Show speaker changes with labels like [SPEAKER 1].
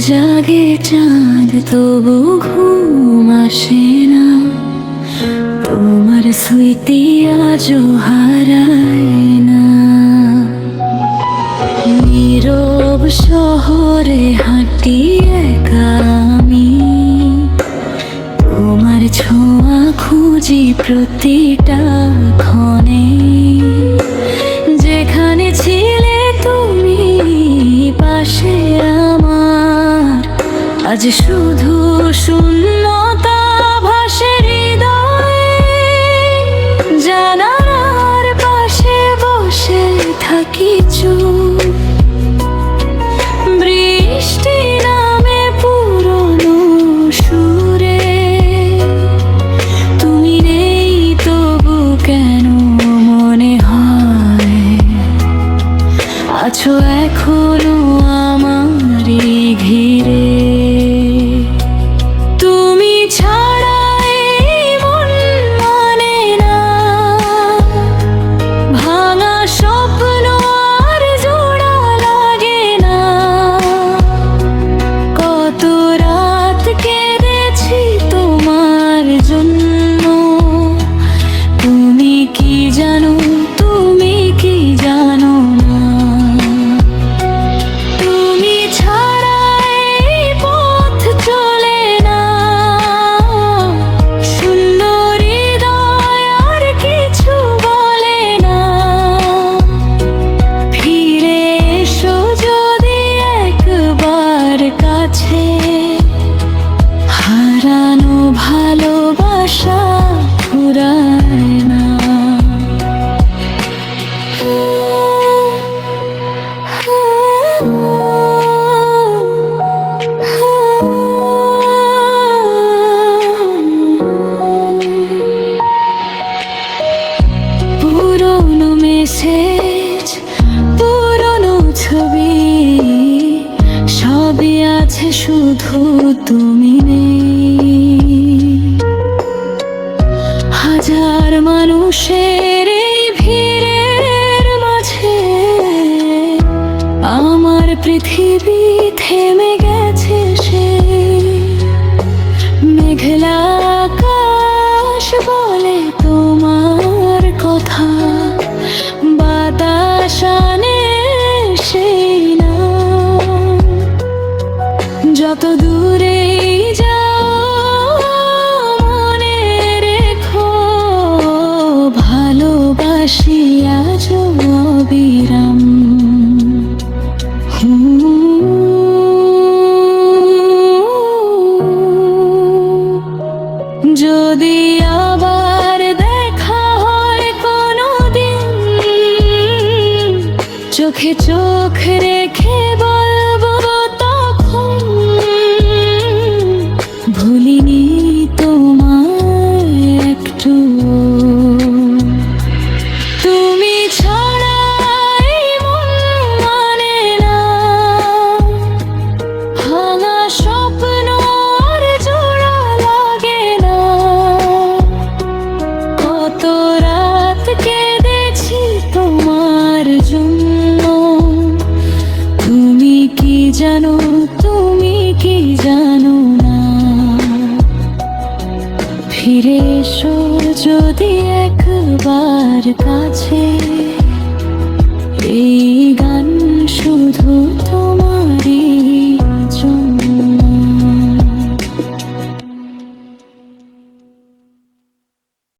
[SPEAKER 1] জাগে চাঁদ তবু ঘুম আসে না, তোমার স্মৃতি আজও হারায় না। নীরব শহরে হাঁটি একা আমি, তোমার ছোঁয়া খুঁজি প্রতিটা ক্ষণে। যেখানে ছিলে তুমি পাশে আমার, আজ শুধু শূন্যতা ভাসে হৃদয়ে। জানালার পাশে বসে থাকি চুপ, বৃষ্টি নামে পুরনো সুরে। তুমি নেই তবু কেন মনে হয় আছো এখনো আমারই ঘিরে। তুমি ছাড়া এই মন মানে না, ভাঙা স্বপ্ন আর জোড়া লাগে না। কত রাত কেঁদেছি তোমার জন্য, তুমি কি জানো, তুমি কি জানো না। তুমি ছাড়া এই পথ চলে না, শূন্য হৃদয় আর কিছু বলে না। ফিরে এসো যদি একবার কাছে, হারানো ভালোবাসা ফুরায় না। পুরনো মেসেজ, পুরনো ছবি, সবই আছে শুধু তুমি নেই। হাজার মানুষের এই ভিড়ের মাঝে আমার পৃথিবী থেমে গেছে সে। মেঘলা আকাশ বলে তোমার কথা, বাতাস আনে সেই না। যত দূরে যাও মনে রেখো, ভালোবাসি আজও অবিরাম। যদি আবার দেখা হয় কোনো দিন, চোখে চোখ রেখে বলবো তখন, ভুলিনি তোমায় একটু। তুমি ছাড়া এই মন মানে না, ভাঙা স্বপ্ন আর জোড়া লাগে না। কত রাত কেঁদেছি তোমার জন্য, তুমি কি জানো, তুমি কি জানো না। ফিরে এসো যদি একবার কাছে, এই